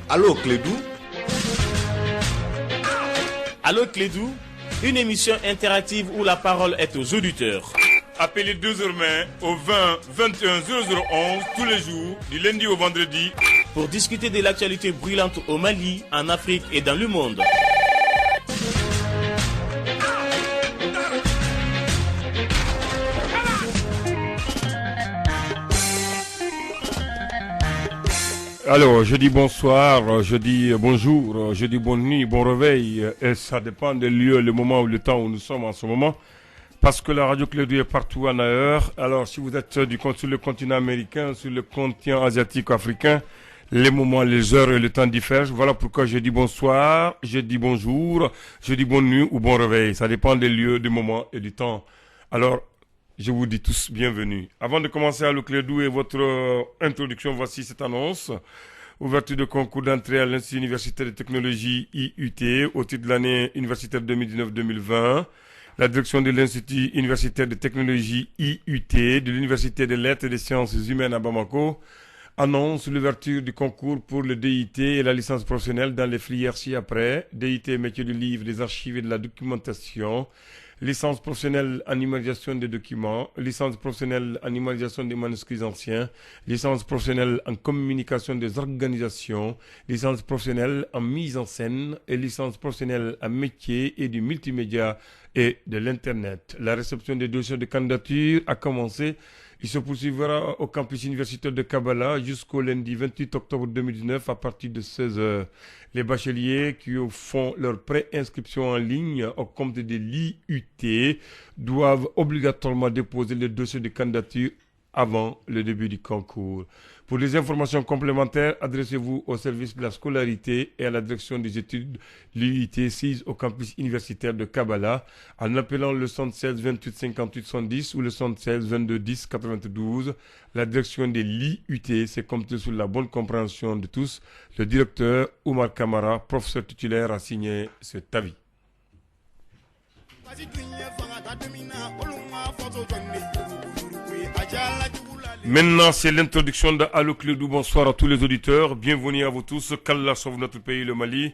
Allô Clédou? Allô Clédou, une émission interactive où la parole est aux auditeurs. Appelez désormais au 20 21 0011 tous les jours, du lundi au vendredi, pour discuter de l'actualité brûlante au Mali, en Afrique et dans le monde. Alors, je dis bonsoir, je dis bonjour, je dis bonne nuit, bon réveil, et ça dépend des lieux, le moment ou le temps où nous sommes en ce moment, parce que la radio Clédou est partout en ailleurs. Alors, si vous êtes sur le continent américain, sur le continent asiatique ou africain, les moments, les heures et le temps diffèrent. Voilà pourquoi je dis bonsoir, je dis bonjour, je dis bonne nuit ou bon réveil. Ça dépend des lieux, du moment et du temps. Alors, je vous dis tous bienvenue. Avant de commencer à Clédou et votre introduction, voici cette annonce. Ouverture de concours d'entrée à l'Institut universitaire de technologie IUT au titre de l'année universitaire 2019-2020. La direction de l'Institut universitaire de technologie IUT de l'Université des lettres et des sciences humaines à Bamako annonce l'ouverture du concours pour le DIT et la licence professionnelle dans les filières ci-après. DIT, métier du livre, des archives et de la documentation. Licence professionnelle en numérisation des documents, licence professionnelle en numérisation des manuscrits anciens, licence professionnelle en communication des organisations, licence professionnelle en mise en scène et licence professionnelle en métier et du multimédia et de l'Internet. La réception des dossiers de candidature a commencé. Il se poursuivra au campus universitaire de Kabbalah jusqu'au lundi 28 octobre 2019 à partir de 16h. Les bacheliers qui font leur préinscription en ligne au compte de l'IUT doivent obligatoirement déposer le dossier de candidature avant le début du concours. Pour les informations complémentaires, adressez-vous au service de la scolarité et à la direction des études l'IUT 6 au campus universitaire de Kabbalah en appelant le 76 28 58 70 ou le 76 22 10 92. La direction de l'IUT s'est comptée sur la bonne compréhension de tous. Le directeur Oumar Kamara, professeur titulaire, a signé cet avis. Maintenant, c'est l'introduction de Allô Clédou. Bonsoir à tous les auditeurs. Bienvenue à vous tous. Qu'Allah sauve notre pays, le Mali.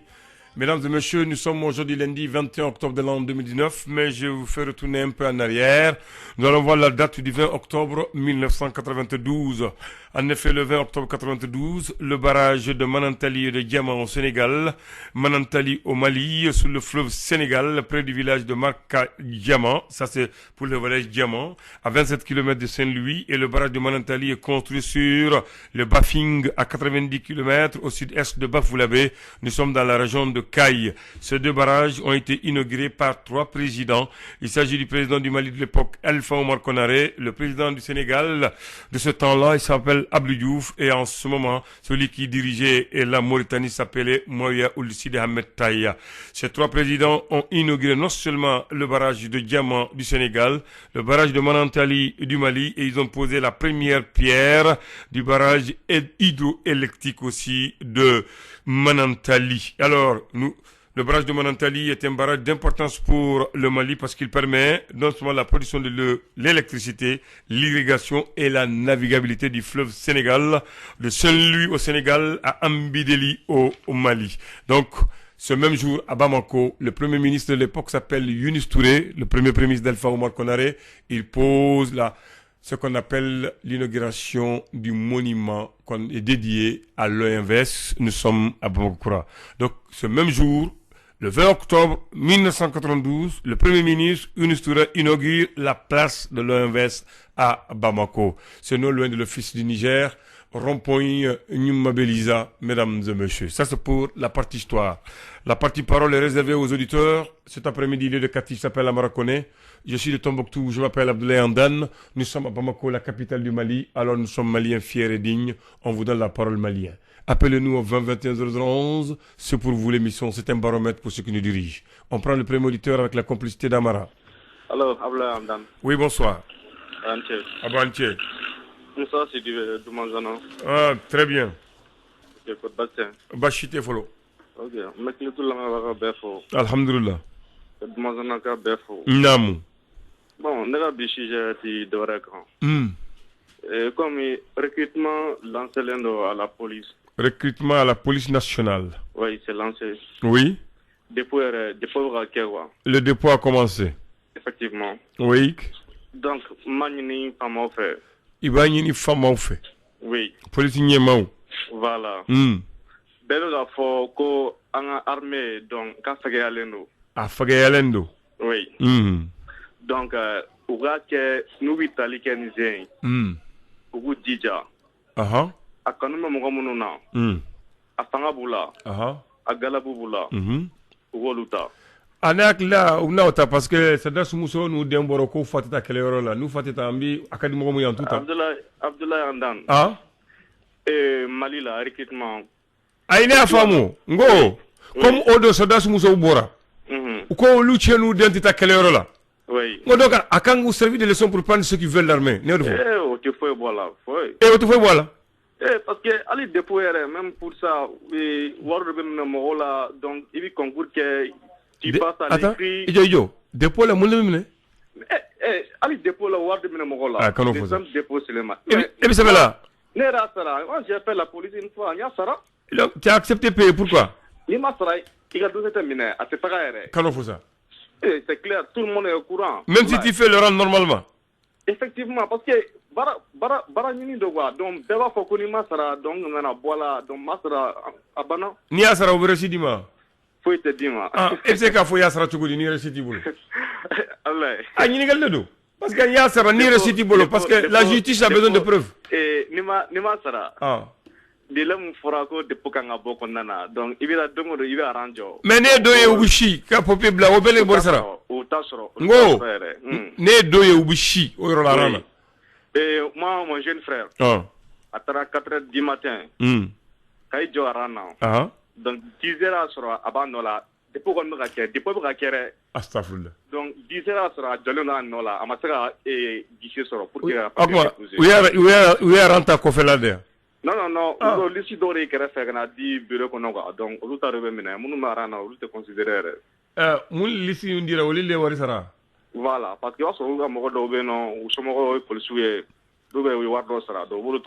Mesdames et messieurs, nous sommes aujourd'hui lundi 21 octobre de l'an 2019, mais je vous fais retourner un peu en arrière. Nous allons voir la date du 20 octobre 1992. En effet, le 20 octobre 1992, le barrage de Manantali et de Diamant au Sénégal, Manantali au Mali, sur le fleuve Sénégal, près du village de Marca Diamant, ça c'est pour le village Diamant, à 27 km de Saint-Louis, et le barrage de Manantali est construit sur le Bafing à 90 km au sud-est de Bafoulabé. Nous sommes dans la région de Caille. Ces deux barrages ont été inaugurés par 3 présidents. Il s'agit du président du Mali de l'époque, Alpha Oumar Konaré, le président du Sénégal de ce temps-là, il s'appelle Abdou Diouf, et en ce moment, celui qui dirigeait la Mauritanie s'appelait Moya Ould Sidi Ahmed Taïa. Ces 3 présidents ont inauguré non seulement le barrage de Diamant du Sénégal, le barrage de Manantali du Mali, et ils ont posé la première pierre du barrage hydroélectrique aussi de Manantali. Alors, le barrage de Manantali est un barrage d'importance pour le Mali parce qu'il permet non seulement la production de l'électricité, l'irrigation et la navigabilité du fleuve Sénégal, de Saint-Louis au Sénégal à Ambideli au Mali. Donc, ce même jour, à Bamako, le premier ministre de l'époque s'appelle Younis Touré, le premier ministre d'Alpha Oumar Konaré. Il pose ce qu'on appelle l'inauguration du monument qu'on est dédié à l'OMVS. Nous sommes à Bamako. Donc, ce même jour, le 20 octobre 1992, le Premier ministre Younis Touré inaugure la place de l'OMVS à Bamako. C'est non loin de l'office du Niger, rond-point Nyumabeliza, mesdames et messieurs. Ça, c'est pour la partie histoire. La partie parole est réservée aux auditeurs. Cet après-midi, il est de Kati, s'appelle Amarakone. Je suis de Tombouctou, je m'appelle Abdoulaye Andan. Nous sommes à Bamako, la capitale du Mali. Alors, nous sommes Maliens fiers et dignes. On vous donne la parole malien. Appelez-nous au 20 21 0011. C'est pour vous l'émission. C'est un baromètre pour ceux qui nous dirigent. On prend le premier auditeur avec la complicité d'Amara. Alors, Abdoulaye Andan. Oui, bonsoir. Antier. Abantier. Moussa, c'est du Manzano. Ah, très bien. C'est pour Bastien. Bachité Folo. Ok. Mais qui tout le monde va faire Befo. Alhamdulillah. C'est Manzano qui a Befo. Namu. Bon, ne bi sujet ti dore kan. Comme recrutement lancé à la police. Recrutement à la police nationale. Oui, c'est lancé. Oui. Dépôt Le dépôt a commencé. Effectivement. Oui. Donc, Manini Fama fait. Il va y avoir une femme fait. Oui. Police n'y Voilà. Belle la fois ko en armée donc ka fagayalendo. A fagayalendo. Oui. Donc uga ke nu vitali ken zen. Ugu dija. Aha. Akanuma mo mununa. Afanga bula. Aha. Agalabu bula. Ugoluta. Anak la unauta parce que ça da sumuso nu demboro ko fatita kelero la nu fatita ambi akadi mo yan tuta. Abdullah Andan. Ah. Mali la recrutement. Aine afamu ngo comme odo soda sumuso bora. Ko lu chenu dentita kelero la. Oui. Ngo donc akangu servir de leçon pour prendre ceux qui veulent l'armée. Ne refo. O te foi voilà. Foi. Tu fais voilà. Parce que ali déployer même pour ça waro be mo la donc il concours que tu passes à l'écrit. Ijo dépôt la mule mine. Ali dépôt la waro be mo la. Ah quand on fait ça. Dépôt seulement. Et ça là. Ne rasara. Moi j'ai appelé la police une fois, nya sara. Tu as accepté payer pourquoi? Il m'a sara, il a dossier terminé, à te payer. Quand on fait ça. C'est clair, tout le monde est au courant. Même si tu fais le rang normalement. Effectivement, parce que bara nyini do quoi donc beba fo ko ni masara donc nana bola donc masara abana ni asara o residima faut te dima et c'est ka fo yasara tugudi ni residibolo Allah nyini gal do parce que yasara ni residibolo parce que la justice a besoin de preuves ni masara de l'homme fera ko de pokanga boko nana donc ibira dongo do ibira ranjo mais ne doye ubushi ka popé bla o bele borsara o tasro ngo ne doye ubushi o la rana. Et moi, mon jeune frère, à 4h du matin, quand il joue à Rana, donc 10h sera à Banola, depuis qu'on me raquette, depuis qu'on me raquette, donc 10h sera à Jalona Nola, à Masaka et Guichet sera pour que. Où est Ranta Kofelade? Non, l'ici d'oré qui reste à 10 bureaux qu'on a, donc on l'a remis, mon marana, on l'a considéré. Mon l'ici, on dirait, on l'a warisara. Voilà, parce que on se voit au Bénin, ou se voit au policier, d'où il y a deux sera, donc vous le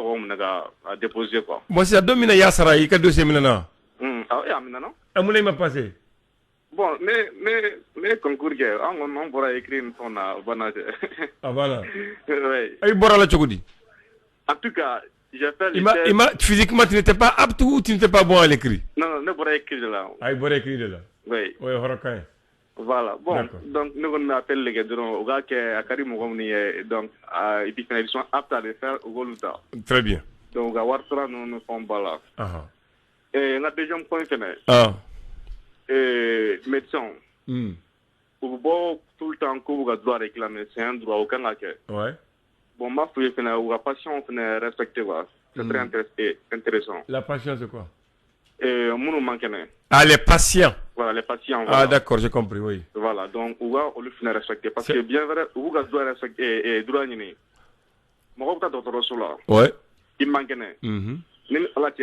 à déposer quoi. Moi, c'est à 2 minutes, Yassara, il y a 2 minutes. Ah oui, non? À mon m'a passé. Bon, mais concours, on pourra écrire une tonne à Banade. Ah voilà. Oui. Et Bora la Chokodi. En tout cas, j'ai fait physiquement, tu n'étais pas apte ou tu n'étais pas bon à l'écrit? Non, ne pourra écrire de là. Ah, il pourra écrire de là. Oui. Oui, Horokain. Voilà, bon, donc nous m'appelle les gars, au gars qui est à Karim Mougomni, donc, et puis ils sont aptes à le faire au Goluta. Très bien. Donc, à Wartra, nous ne sommes pas là. Et on a déjà un point fenêtre. Médecin. Pour tout le temps que vous doit réclamer, c'est un droit au Canada. Ouais. Bon, ma fille, ou la passion, respecter, c'est très intéressant. La passion, c'est quoi? Ah, les patients. Voilà, les patients. Voilà. Ah, d'accord, j'ai compris, oui. Voilà, donc, on le finit respecter. Parce que bien vrai, on doit respecter et droit n'y. Moi, je suis là. Ouais. Il manque.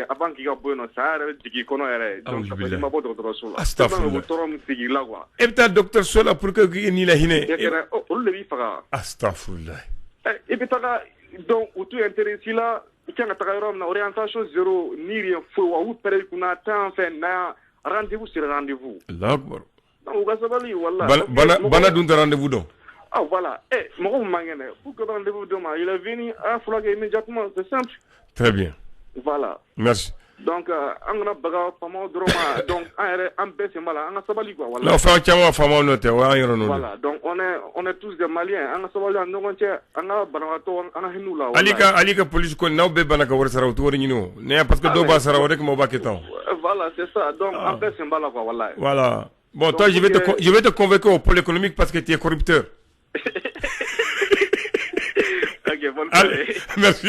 Avant qu'il y ait bon, ça a dit qu'il connaît. Donc, ça fait pas de ressort. Astaghfirullah. Et puis, docteur Sola, pour que tu n'y la hine. On le vit, frère. Astaghfirullah. Et puis, donc, où tu es intéressé là, il y a une orientation zéro, ni rien, faut ou peut-être qu'on a tant fait, rendez-vous sur rendez-vous. L'Akbar. Donc, on va se voilà. Bana d'un rendez-vous donc. Ah, voilà. Mon mangane, pour que rendez-vous demain, il est venu à Flaga immédiatement, c'est simple. Très bien. Voilà. Merci. Donc, on a baga fama droma, donc, un peu c'est mal, on a sabali quoi, voilà. Non, enfin, tiens, fama note, voilà. Donc, on est tous des Maliens, on a sabali, on a banato, on a hinoula. Alika police ko naw be banaka war saraw to wori ñino ne parce que do ba saraw rek mo baketan. Voilà, c'est ça. Donc, un peu c'est mal quoi, voilà. Voilà. Bon, donc, toi, je vais te convaincre au pôle économique parce que tu es corrupteur. Ok, bonne soirée. Merci.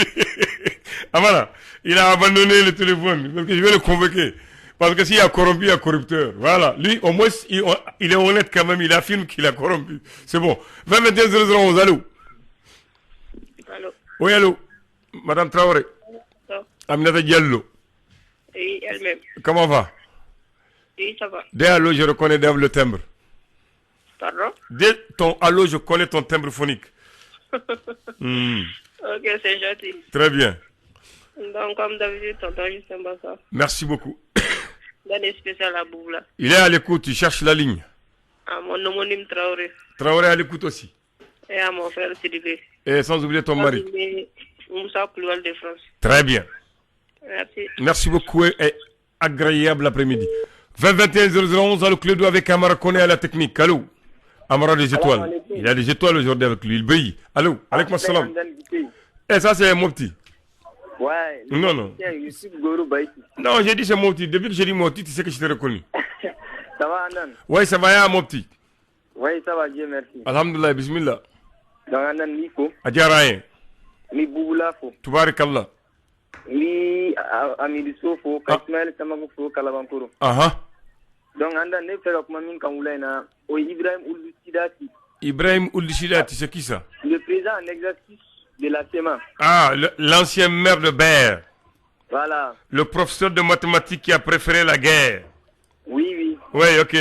Ah voilà, il a abandonné le téléphone parce que je vais le convoquer. Parce que s'il y a corrompu, il y a corrupteur. Voilà, lui, au moins, il est honnête quand même, il affirme qu'il a corrompu. C'est bon. 20 21 00 allô. Allô. Oui, allô. Madame Traoré. Non. Aminata Diallo. Oui, elle-même. Comment va? Oui, ça va. Dès allô, je reconnais le timbre. Pardon? Dès ton allô, je connais ton timbre phonique. Ok, c'est gentil. Très bien. Donc, comme d'habitude, tonton Justin Bassa. Merci beaucoup. Dans les spéciales à Boubla. Il est à l'écoute, il cherche la ligne. À mon homonyme Traoré. Traoré à l'écoute aussi. Et à mon frère Sidibé. Et sans oublier ton mari. Moussa Koulibaly de France. Très bien. Merci. Merci beaucoup et agréable après-midi. 20-21-0011 à Clédou avec Amara Kone à la technique. Allô? Amara des étoiles. Il a des étoiles aujourd'hui avec lui. Il brille. Allô? Alaykoum salam. Et ça c'est mon petit. Ouais. Non, non. Non, j'ai dit c'est mon petit. Depuis que j'ai dit mon petit, tu sais que je t'ai reconnu. Ça va, Anan? Oui, ça va, mon petit. Oui, ça va, Dieu merci. Alhamdulillah, bismillah. Donc, Anan, Nico. Adjarayen. Mi Bouboula, fo. Tubarikallah. Mi Amidou fo. Kasmael Samago fo, Kalabankoro. Aha. Donc, Anan, ne fait que Mamin Kamoulaina. O Ibrahim Ould Sidati. Ibrahim Ould Sidati, c'est qui ça? Le président en exercice de la SEMA. Ah, l'ancien maire de Ber. Voilà. Le professeur de mathématiques qui a préféré la guerre. Oui, oui. Oui, ok.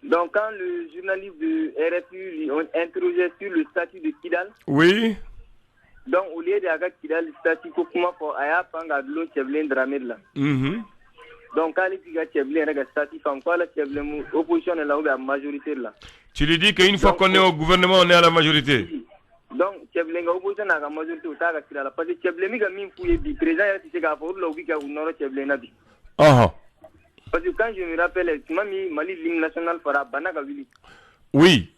Donc, quand le journaliste de RFU lui ont interrogé sur le statut de Kidal. Oui. Donc, au lieu de Kidal, le statut Kokuma pour Aya Pangadlo Cheblin Dramedla. Donc, quand il y a Cheblin, il y a statut Fanko, la Cheblin, opposition est là où il y a majorité là. Tu lui dis qu'une fois qu'on est au gouvernement, on est à la majorité. Donc, Cheblin, opposition à la majorité, au Taga Kidal. Parce que Cheblin, il y a mis fouillé, le président, il y a fait le week-end où on a Cheblin. Ah. Parce que quand je me rappelle, tu m'as mis Mali l'hymne national para Banagavili. Oui.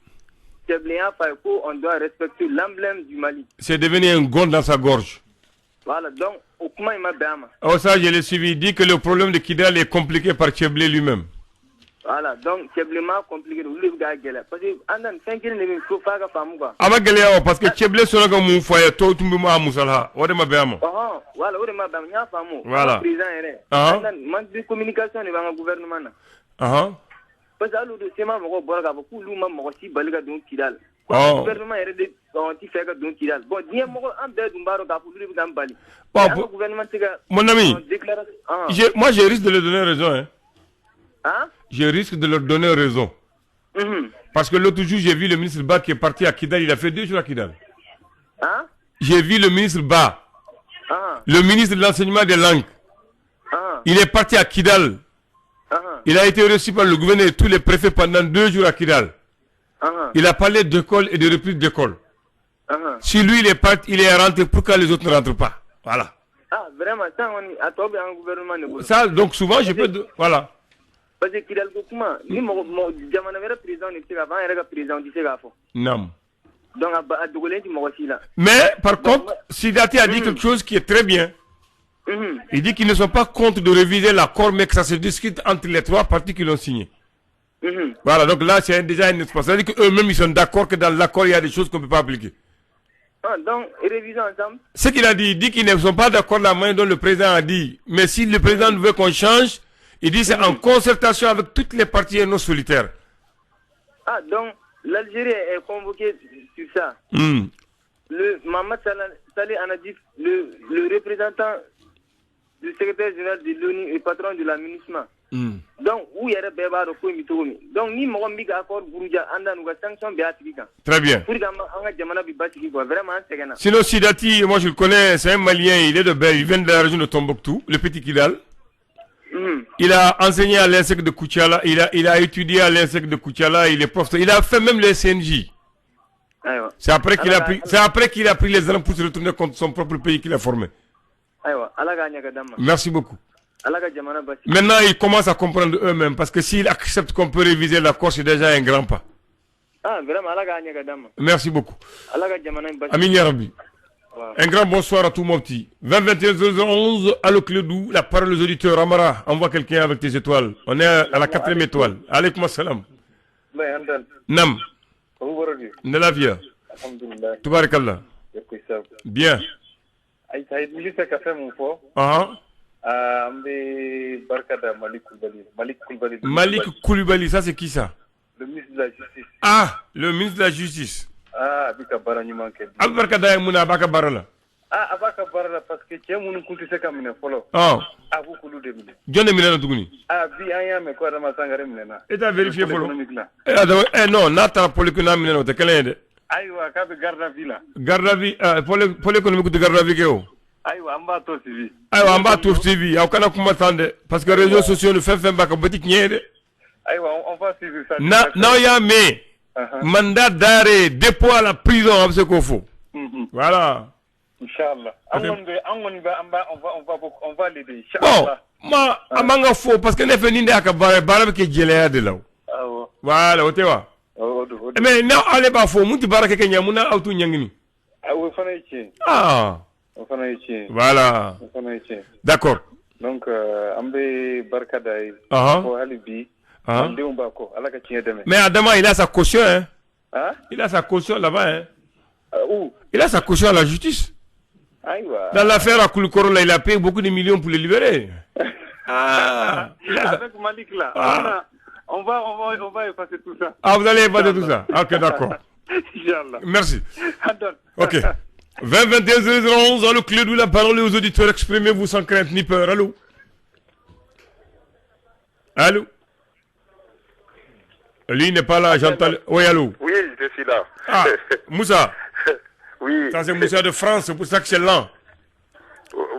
On doit respecter l'emblème du Mali. C'est devenu un gond dans sa gorge. Voilà, donc, au comment il m'a béama. Oh, ça, je l'ai suivi. Il dit que le problème de Kidal est compliqué par Cheblé lui-même. Voilà, donc, Cheblé m'a compliqué. Parce que, Andan, 5 ans, il faut faire femme quoi. Ah, parce que Cheblé sera comme un foyer, tout le monde a Moussalha. On est ma béama. Voilà, on est ma béama. Voilà. Andan, manque de communication dans le gouvernement. Parce que l'autre, c'est ma mort, beaucoup de gens m'ont aussi balé dans Kidal. Le gouvernement est de faire dans Kidal. Bon, il y a un peu de mbaro pour lui dans Bali. Mon ami, moi, je risque de leur donner raison. Hein? Je risque de leur donner raison. Parce que l'autre jour, j'ai vu le ministre Ba qui est parti à Kidal. Il a fait 2 jours à Kidal. Hein? J'ai vu le ministre Ba, le ministre de l'enseignement des langues. Il est parti à Kidal. Il a été reçu par le gouverneur et tous les préfets pendant 2 jours à Kidal. Il a parlé d'école et de reprise d'école. Si lui il est parti, il est rentré, pourquoi les autres ne rentrent pas? Voilà. Ah, vraiment, ça, on est à tomber en gouvernement. Ça, donc souvent, je peux... Voilà. Parce que Kidal, comment? Ni mon président ne sait pas, il y a président qui sait pas. Non. Donc, à Dougolé, tu m'as aussi là. Mais, par contre, Sidati a dit quelque chose qui est très bien. Il dit qu'ils ne sont pas contre de réviser l'accord, mais que ça se discute entre les 3 parties qui l'ont signé. Voilà, donc là, c'est déjà une espace. C'est-à-dire qu'eux-mêmes, ils sont d'accord que dans l'accord, il y a des choses qu'on ne peut pas appliquer. Donc, réviser ensemble. Ce qu'il a dit, il dit qu'ils ne sont pas d'accord de la manière dont le président a dit. Mais si le président veut qu'on change, il dit c'est en concertation avec toutes les parties et nos solitaires. Ah, donc, l'Algérie est convoquée sur ça. Le Mohamed Saleh Anadif, le représentant du secrétaire général de l'ONU et patron de la MINUSMA. Donc, où il y a des bébés de Kouimi Toumi. Donc, ni mon ami accord Gourouja, Andan ou sanction Béatrika. Très bien. Pour que Jamana Bibatiki, vraiment, c'est gagné. Sinon, Sidati, moi je le connais, c'est un Malien, il est de Bel, il vient de la région de Tombouctou, le petit Kidal. Il a enseigné à l'INSEC de Koutiala, il a étudié à l'INSEC de Koutiala, il est professeur, il a fait même le SNJ. C'est après qu'il a pris les armes pour se retourner contre son propre pays qu'il a formé. Merci beaucoup. Maintenant, ils commencent à comprendre eux-mêmes, parce que s'ils acceptent qu'on peut réviser l'accord, c'est déjà un grand pas. Merci beaucoup. Amin Yarabi. Un grand bonsoir à tout mon petit. 20-21-00-11, Allo Clédou, la parole aux auditeurs. Amara, envoie quelqu'un avec tes étoiles. On est à la 4e étoile. Alaykoum salam. Nam. Nelavia. Tubarikallah. Bien. Malik Koulibaly, ça c'est qui ça? Le ministre de la Justice. Ah, le ministre de la Justice. Ah, Abika Baranyumanke. Albarkada Mouna Baka Barala. a b'a ka baara la parce que cɛ minnu kun tɛ se ka minɛ fɔlɔ a b'u k'olu de minɛ jɔn de minɛna tuguni bi an y'a mɛn ko Adama Sangare minɛna e t'a vérifié fɔlɔ non n'a taara pôle économique minɛna o tɛ kelen ye dɛ ayiwa k'a bɛ garde à vue la garde à vue pôle économique tɛ garde à vue kɛ o ayiwa an b'a to suivi ayiwa an b'a to suivi aw kana kuma tan dɛ parce que réseaux sociaux ni fɛn fɛn b'a kan bɛɛ tɛ tiɲɛ ye dɛ ayiwa on va suivre ça n'aw y'a mɛn mandat d'arrêt dépôt à la prison a bɛ se k'o fɔ voilà Inch'Allah. On va l'aider. Inch'Allah. Bon, a man ka fo parce que ne fɛ nin de y'a ka baara ye baara bɛ kɛ gɛlɛya de la o. Awɔ. Voilà o tɛ wa. Mais n'ale b'a fɔ mun tɛ baara kɛ ka ɲɛ mun na aw t'u ɲɛɲini. O fana ye tiɲɛ. O fana ye tiɲɛ. Voilà. O fana ye tiɲɛ. D'accord. Donc an bɛ barika da ye. Ko hali bi. An denw b'a kɔ Ala ka tiɲɛ dɛmɛ. Mais Adama il a sa caution hein. Il a sa caution là-bas hein. Où? Il a sa caution à la justice. Dans l'affaire à Koulikoro, là, il a payé beaucoup de millions pour le libérer. Avec Malik là, on va effacer tout ça. Vous allez effacer tout ça. Ok, d'accord. Merci. Ok. 20-21-011, allô, Clédou, la parole aux auditeurs, exprimez-vous sans crainte ni peur. Allô? Allô? Lui n'est pas là, j'entends. Oui, allô? Oui, je suis là. Moussa? Oui. Ça, c'est Moussa de France, c'est pour ça que c'est lent.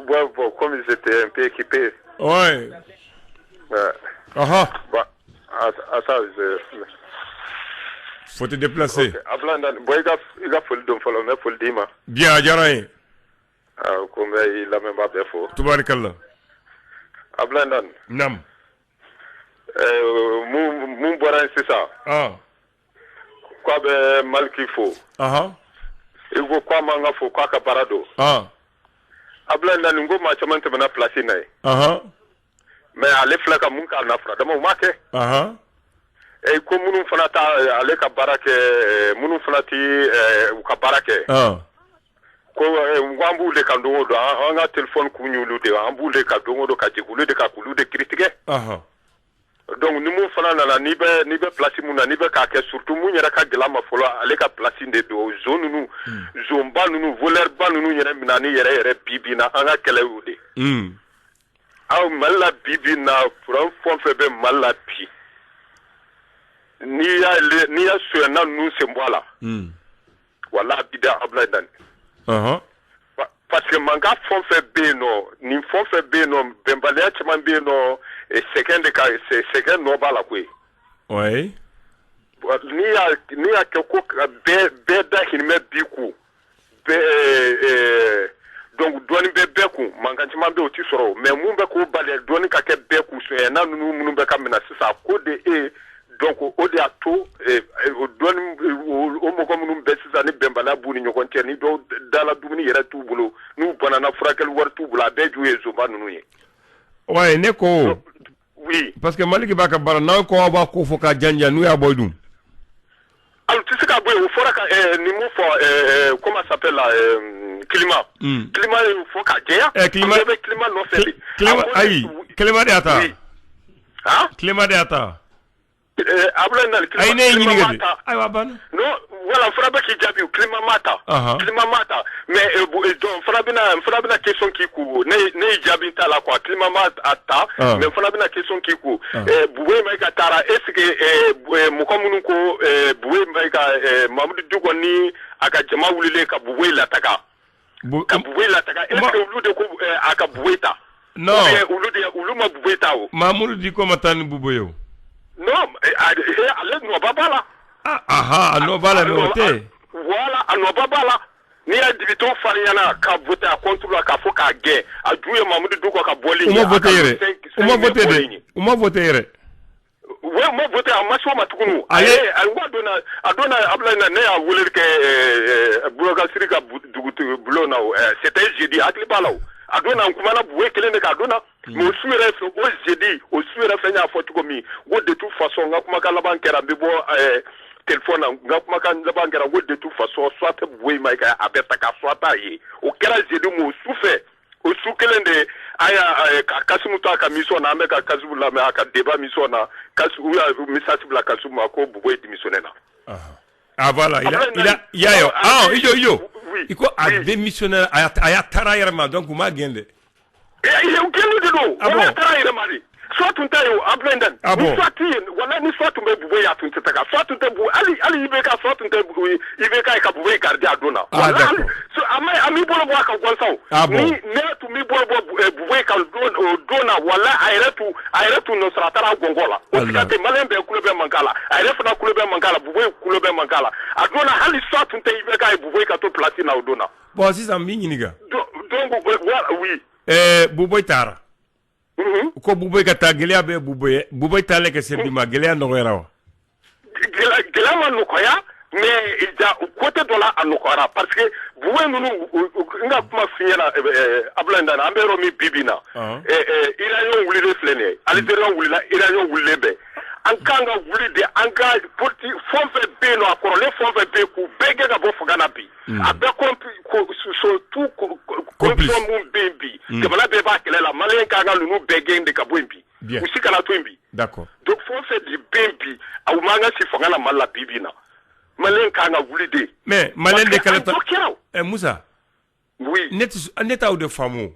Bon, comme ils étaient un peu équipés. Ouais. Bah, ça, faut te déplacer. Il a fallu le dire. Bien, Djaraï. Comme il a même pas fait faux. Toubarikallah. Ablandan. Nam. Mon boirin, c'est ça. Quoi, mal qu'il faut. Il faut quoi manga faut quoi caparado. Ablandan ngo ma chaman te na place nai. Mais ale flaka mun ka na fra dama ma ke. E ko munun fana ta ale ka barake munun fana ti ka barake. Ko ngwambu le ka ndongo do anga telephone ku nyulu de ambu le ka ndongo do ka jigulu de ka kulu de critique. Donc ni mun fana na ni be place mun na ni be ka ke surtout mun yera ka gela ma folo ale ka place de do zone nu zomba nu voler ba nu yera minani yera bibi na anga kele ude aw malla bibi na fran fon fe be malla pi ni ya so na nu se mbola wala bida abladan parce que manga fon fe be no ni fon fe be no bembalea chman be no second no bala kwe. Ouais. Ni a keko be da hinme biku. Donc doni be beku mangantima be oti soro mais mun be ko balé doni ka ke beku so na nunu munu be ka mena sisa ko de donc o de ato doni o mo ko munu be sisa ni bembala buni nyokon ni do dala dumuni yera tu bulo nu banana frakel war tu bula be juye zo ba nunu ye. Ouais, neko. Oui. Parce que Malik Baka bara na ko ba ko fo ka janja nu ya boy dum. Alors tu sais ka boy o fora ka ni mo fo comment ça s'appelle là climat. Climat il faut ka jeya. Climat no fait. Climat ayi. Climat de ata. Climat de ata. Non, voilà, Frabé qui dit climat mata. Climat mata. Mais donc Frabina question qui court. Ne jabita la quoi. Climat mata. Mais Frabina question qui court. Boué maïka tara. Est-ce que Moukamounouko Boué maïka Mamoudou Dougoni aka jama wulile ka Boué lataka. Ka Boué lataka. Est-ce que vous de aka Bouéta? Non. Ou ma Bouéta. Mamoudou dit comment t'as une Bouboyo? Non, ale no babala. No bala no te. Voilà, no babala. Ni a dibito fariana ka voter a contre la ka fo ka ge. A juye Mamoudou Dougou ka boli. Uma voter. Uma voter. Ouais, moi voter a macho matukunu. Ale, adona ablana ne a voler que Bouloga Sirika Boulo na c'était jeudi akli balao. Adona nkumana boué kelene ka adona. Mais au jeudi, au fait à photo comme de toute façon, ngakumaka la banquera bibo téléphone, ngakumaka la banquera de toute façon, soit boué maïka abetaka soit taillé. Au kera jeudi mo souffert. Au soukelende aya kasimuta ka misona ameka kasubula me aka débat misona kasu ya misasibla kasuma ko boué démissionnena. Voilà, il y a yo. Iyo. Il a démissionné à Tarayama, donc vous m'avez gagné. Il y a un de Ah bon? Soit tu t'es à Blenden. Ah bon? Voilà, ni soit tu me bouilles à tout te taga. Soit tu te bouilles. Ali, Ibeka, soit tu te bouilles. Ibeka, il a bouillé garder à Dona. Ah, d'accord. Ami Bolo Bois, quand on s'en. Ah bon? Ni, tu me bouilles quand Dona, voilà, aïretu, no sratara Gongola. Au cas de Malembe, Kulebe Mangala. Aïrefna Kulebe Mangala, bouillé Kulebe Mangala. À Dona, Ali, soit tu t'es Ibeka, et bouillé quand tu platine à Dona. Bon, si ça m'y niga. Donc, oui. Bouboy Tara. Ko Bouboy Kata, Gelia be Bouboy Tale, que c'est Bima, Gelia no Rao. Gelama Nokoya, mais il y a côté de là à Nokora, parce que vous nous, n'a pas fini à Blanda, Amberomi Bibina, Irayon Wille Flene, Algérian Willa, Irayon Willebe. Ankanga voulu de anga porti fond fait bé no akoro le fond fait bé ku bege ga bo fogana bi abe so tout complice mon bembi de bala be ba kele la malen kanga lu bege de ka bombi usi kana twimbi d'accord donc fond fait du bembi au manga si fogana mala bibina malen kanga voulu de mais malen de kala Moussa oui net out de famo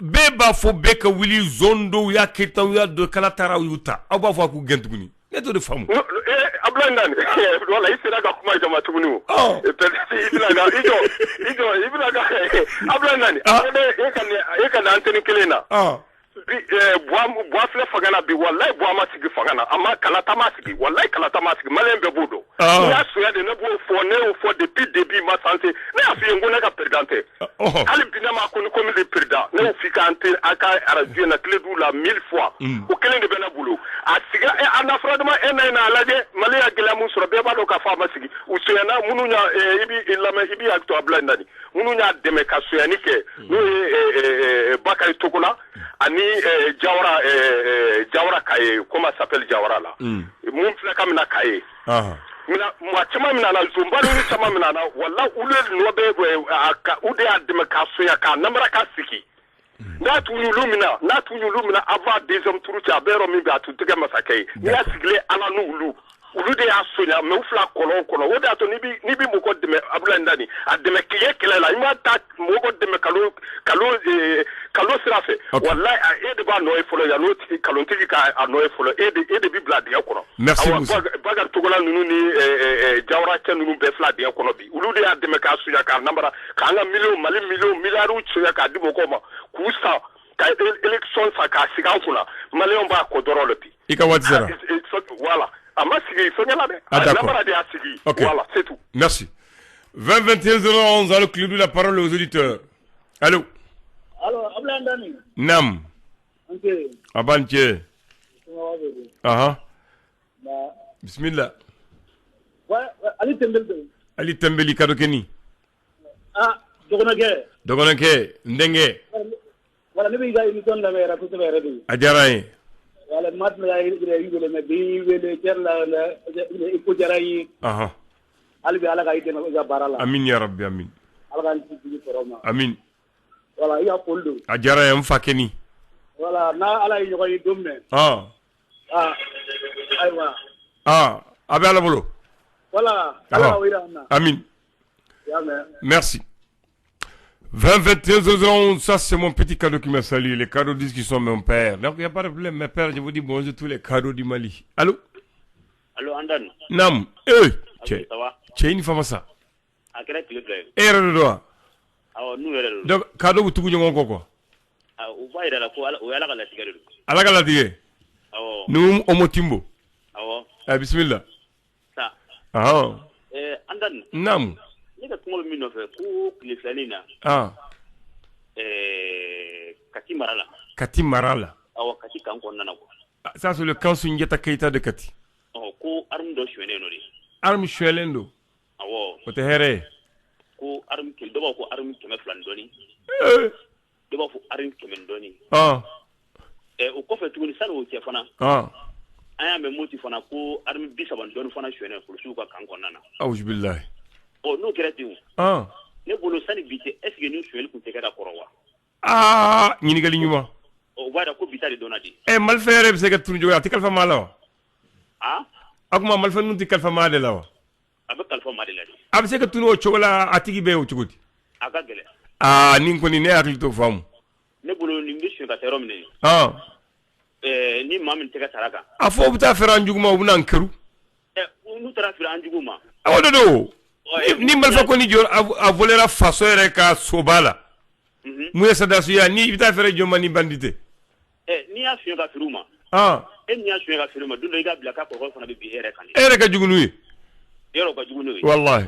beba fo beka wili zondo ya keta ya de kala tara yuta aba fo ku gentuguni neto de famu ablandan wala isira ga kuma jama tugunu ibila ga ablandan e kan anteni kelena bois fle fagana bi wallahi bois ma sigi fagana amma kala tama sigi wallahi kala tama sigi malen be budo ya suya de ne bo fo depuis début ma santé ne afi ngona ka présidente ali bina ma ko comme le président ne fi ka ante aka araju na kledu la 1000 fois o kelen de bena bulo a siga e ana fradama na alaje malaya gela mun soro be ba do ka fa ma sigi o suya na mununya ibi acto ablandani mununya deme ka suya ni ke no bakari tokola ani Jawara Kaye, comment s'appelle Jawara là? Mon frère Kamina Kaye. Mina chama mina na zumba ni chama mina na wala ule nobe ude ademe ka soya ka namra ka siki. Na tu lumina ava deuxième tour cha bero mi ba tu tege masakay. Ni asigle ala no ulu. Ulu de asonya me ufla kolon wode ato ni bi moko deme ablandani ademe kiye kelela ima ta moko deme kalo sirafe wallahi e de ba no e folo ya no ti kalon ti ka no e folo e de bi blade ya kono merci bagar togola nunu ni jawra cha nunu be flade ya kono bi ulu de ademe ka suya ka nambara ka nga million miliaru suya ka dibo ko ma kusa ka election sa ka siga kuna malion ba ko dorolo bi ika watsera voilà. Ah, d'accord. Okay. Voilà, c'est tout. Merci. 20-21-011, allô, Clédou, la parole aux auditeurs. Allô. Allô, Ablandani. Nam. Ok. Abanche. Aha. Bismillah. Ouais, Ali Tembeli. Ali Tembeli, Kadokeni. Ah, Dogonake, Ndenge. Voilà, nous avons une émission de la mer à côté de la radio. Adjaraï. Voilà, maintenant, il y a eu le Mébi, le Kerla, le Ikojarai. Aha. Albi Alaga ite na barala. Amin ya Rabbi, amin. Alaga nti koroma. Amin. Voilà, il y a poldo. Adjaraï mfakeni. Voilà, na ala yi yoy domne. Ah. Ah. Aywa. Ah, abe ala bolo. Voilà, ala wirana. Amin. Merci. 20-21-011, ça c'est mon petit cadeau qui m'a salué. Les cadeaux disent qu'ils sont mon père. Donc il n'y a pas de problème, mes pères, je vous dis bonjour tous les cadeaux du Mali. Allô? Allô, Andan. Nam. Ça va? Tu es une femme à ça? À quel âge? Et re ah, nous, donc, cadeau, vous trouvez quoi? Ah, vous voyez la fois, où est la tigre? À la galatie. Nous, au motimbo. Ah, bismillah. Ça. Ah. Andan. Nam. Ni ka kuma min nɔfɛ ko tile filani na Kati mara la awɔ Kati kan kɔnɔna na quoi ça c'est le camp Sunjata Keita de Kati ko arme dɔ suɲɛlen do de arme suɲɛlen do awɔ o tɛ hɛrɛ ye ko arme dɔ b'a fɔ ko arme 200 dɔɔni dɔ b'a fɔ arme 100 dɔɔni o kɔfɛ tuguni sani o cɛ fana an y'a mɛn Moti fana ko arme 30 dɔɔni fana suɲɛlen polisiw ka kan kɔnɔna na awuzubilahi n'o kɛra ten ne bolo sani bi tɛ est-ce que ni suɲɛli kun tɛ kɛ da kɔrɔ wa ɲininkali ɲuman o b'a da ko bi ta de dɔnna de malifɛn yɛrɛ bɛ se ka tunu cogo a tɛ kalifa maa la wa a kuma malifɛn ninnu tɛ kalifa maa de la wa a bɛ kalifa maa de la de a bɛ se ka tunu o cogo la a tigi bɛ o cogo di a ka gɛlɛn ni kɔni ne hakili to faamu ne bolo nin bɛ sɔn ka taa yɔrɔ min ni maa min tɛgɛ sara kan a fɔ u bɛ taa feere an jugu ma u bɛ na n kɛru n'u taara feere an jugu ma o de don ni marifa kɔni jɔ a volera faso yɛrɛ ka soba la mun ye sadasuya ni i bɛ taa feere jɔn ma ni bandite n'i y'a fiɲɛ ka feere u ma e n'i y'a fiɲɛ ka feere u ma don dɔ i ka bila k'a kɔrɔkɛ fana bɛ bin e yɛrɛ kan e yɛrɛ ka jugu n'u ye yɔrɔ ka jugu n'u ye walahi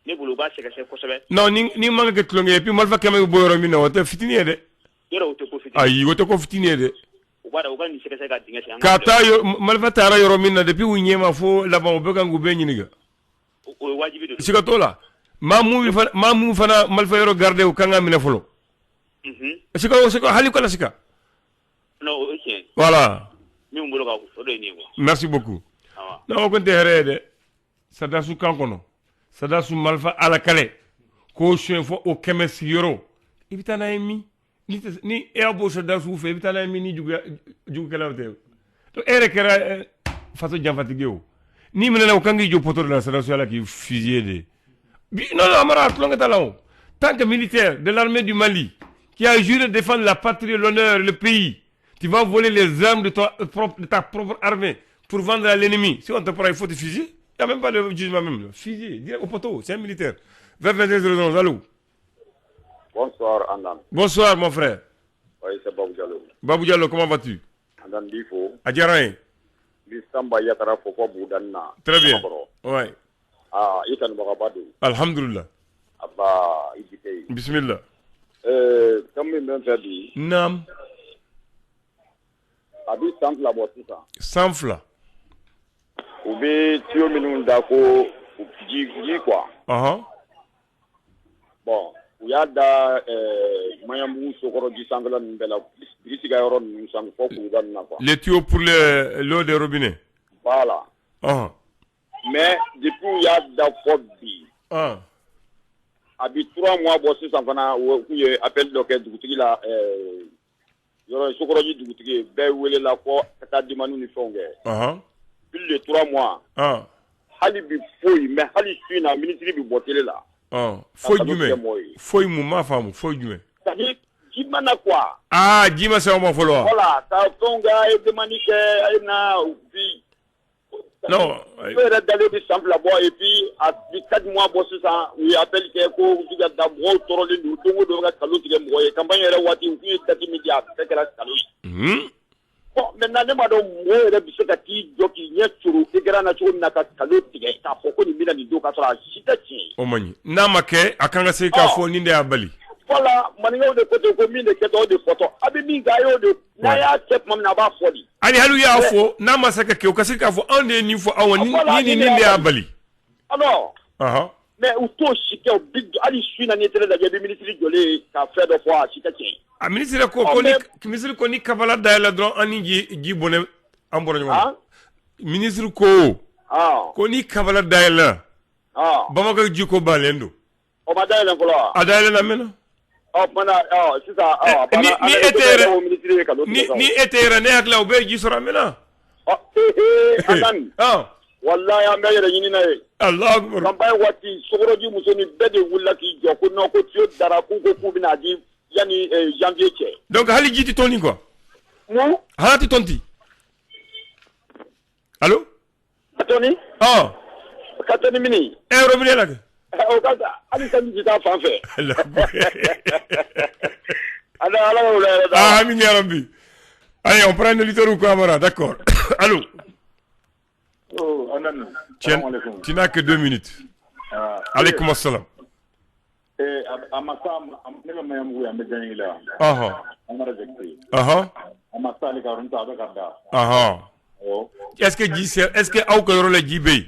ne bolo u b'a sɛgɛsɛgɛ kosɛbɛ non ni man ka kɛ tulonkɛ ye puis marifa kɛmɛ bɛ bɔ yɔrɔ min na o tɛ fitinin ye dɛ yɔrɔ o tɛ ko fitinin ayi o tɛ ko fitinin ye dɛ u b'a dɔn u ka nin sɛgɛsɛgɛ ka dingɛ sen ka taa marifa taara yɔrɔ min na depuis u ɲɛma fo laban u bɛ kan k'u bɛɛ ɲininka o ye wajibi de siga t'o la maa mun fana marifa yɔrɔ garde u kan ka minɛ fɔlɔ siga hali kɔnɔ siga non o ye tiɲɛ voilà min bolo ka o de ye nin ye quoi merci beaucoup non o kɔni tɛ hɛrɛ ye dɛ sadasu kan kɔnɔ sadasu marifa ala kɛlɛ k'o soɲɛ fɔ o kɛmɛ sigiyɔrɔ i bɛ taa n'a ye min ni e y'a bɔ sadasu fɛ i bɛ taa n'a ye min ni jugukɛlaw tɛ donc e yɛrɛ kɛra faso janfatigi ye o n'i minɛna o kan k'i jɔ poto de la sadasu ala k'i fusiller de non amara tulonkɛ t'a la o tant que militaire de l'armée du Mali qui a juré de défendre la patrie, l'honneur, le pays, tu vas voler les armes de ta propre armée pour vendre à l'ennemi. Si on te prend, il faut te fusiller. Il n'y a même pas de jugement même. Fusiller, direct au poteau, c'est un militaire. Vers 22h11, allô. Bonsoir, Andan. Bonsoir, mon frère. Oui, c'est Babou Diallo. Babou Diallo, comment vas-tu? Andan Bifo. Adjarain. Bistamba Yatara Foko Boudanna. Très bien. Oui. Itan Bagabadou. Alhamdulillah. Abba Ibitei. Bismillah. Comme même fait dit. Nam. Abi sanfla bo sisan. Sanfla. U bɛ tuyau minnu da ko ji quoi. Bon, u y'a da Maɲanbugu Sokɔrɔ ji sanfɛla ninnu bɛɛ la birisi ka yɔrɔ ninnu sanfɛ fɔ Kuruba ninnu na quoi. Les tuyaux pour l'eau des robinets. Voilà. Mais depuis u y'a da fɔ bi. A bi 3 mois bɔ sisan fana u ye appel dɔ kɛ dugutigi la yɔrɔ Sokɔrɔji dugutigi bɛɛ welela fɔ ka taa demande ni fɛnw kɛ. Plus de 3 mois. Hali bi foyi mais hali su in na ministre bi bɔ télé la. Foyi jumɛn foyi mun m'a faamu foyi jumɛn. C'est-à-dire ji mana quoi. Ji ma se aw ma fɔlɔ wa. Voilà ka fɛnw kɛ a ye demande kɛ a ye na bi. Non. Yɛrɛ dalen bi san fila bɔ et puis a bi 4 mois bɔ sisan u ye appel kɛ ko u ka da mɔgɔw tɔɔrɔlen don don o don ka kalo tigɛ mɔgɔ ye campagne yɛrɛ waati u tun ye date min di a bɛɛ kɛra kalo ye. Bon maintenant ne m'a dɔn mɔgɔ yɛrɛ bɛ se ka t'i jɔ k'i ɲɛ coro écran na cogo min na ka kalo tigɛ k'a fɔ ko nin bɛna nin don k'a sɔrɔ a si tɛ tiɲɛ ye. O man ɲi n'a ma kɛ a kan ka se k'a fɔ nin de y'a bali. Voilà maninkaw de ko ten ko min de kɛtɔ o de fɔtɔ a bɛ min kɛ a y'o de n'a y'a kɛ tuma min na a b'a fɔ de. hali y'a fɔ n'a ma se ka kɛ o ka se k'a fɔ anw de ye nin fɔ aw ni nin de y'a bali. Alors mais u t'o si kɛ hali su in na n'i ye télé lajɛ i bɛ ministre jɔlen ka fɛn dɔ fɔ a si tɛ tiɲɛ ye. A ministre ko ni kabala dayɛlɛ dɔrɔn an ni ji bɔnɛ an bɔra ɲɔgɔn na. Ministre ko ni kabala dayɛlɛ Bamakɔ ji ko balen don. O ma dayɛlɛ fɔlɔ wa. A dayɛlɛ na mɛn na. Sisan ni e tɛ yɛrɛ ne hakili la u bɛ ji sɔrɔ a mɛn na. Alan wallahi an bɛ yɛrɛ ɲini na ye. Alahu akibaru. Campagne waati Sokɔrɔji musonin bɛɛ de wulila k'i jɔ ko non ko tuyau dara k'u ko k'u bɛna di yani janvier cɛ. Donc hali ji tɛ tɔnni quoi. Hali tɛ tɔnti. Allo. Ka tɔnni. Ka tɔnni mini. Robinet la kɛ. O ka hali sanji ji t'a fan fɛ. Ala wula yɛrɛ da. Amin ya rabbi. Allez, on prend un auditeur ou quoi, Amara, d'accord. Allô. Tu n'as que 2 minutes. Alaykoum assalam. Est-ce que aw ka yɔrɔ la ji bɛ yen?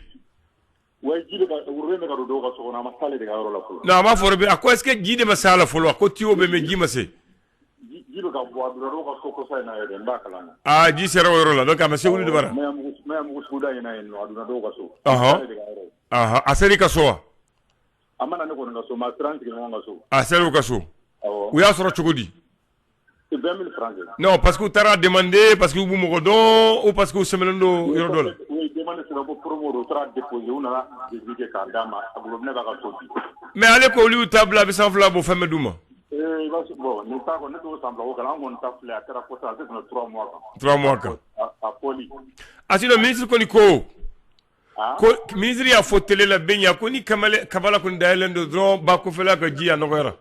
Non, a ma fɔ a ko est-ce que ji de ma se a la fɔlɔ ko tuyau bɛ mais ji ma se. Ji sera o yɔrɔ la donc a ma se wuli de bara. A sera i ka so wa? A sera u ka so. U y'a sɔrɔ cogo di? Non parce que u taara demander parce que u b'u mɔgɔ dɔn ou parce que u sɛmɛnen don yɔrɔ dɔ la. Mais allez qu'on lui table avec sans flamme au fameux Douma. 3 mois. Ah, si le ministre Koniko. Ministre a fauté la baigne, Koni Kabala Kunda de Dron, Bakofela Gaji à Nogara.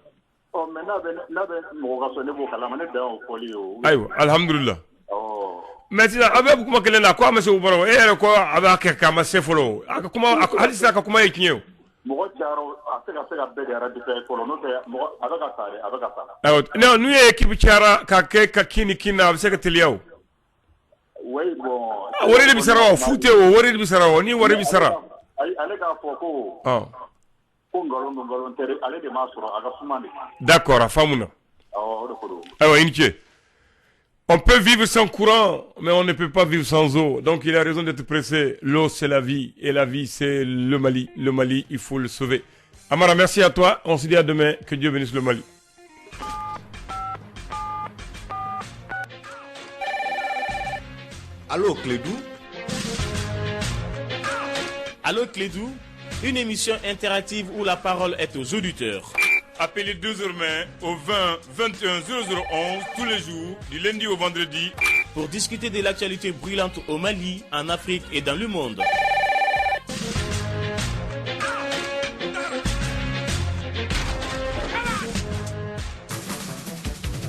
Aïe, Alhamdulillah. Maintenant, avec beaucoup de gens, quoi, monsieur Oubaro, et quoi, avec Kama Sefolo, comment, Alissa, comment est qu'il y a? Non, nous, équipe Chara, Kakini, Kina, Secretariat. Oui, bon. What did Bissara, Fute, what did Bissara, ni what did Bissara? D'accord, à Famouna. Alors, Inche. On peut vivre sans courant, mais on ne peut pas vivre sans eau. Donc il a raison d'être pressé. L'eau, c'est la vie. Et la vie, c'est le Mali. Le Mali, il faut le sauver. Amara, merci à toi. On se dit à demain. Que Dieu bénisse le Mali. Allô, Clédou? Allô, Clédou? Une émission interactive où la parole est aux auditeurs. Appelez 2h au 20 21 0011 tous les jours, du lundi au vendredi, pour discuter de l'actualité brûlante au Mali, en Afrique et dans le monde.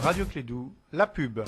Radio Clédou, la pub.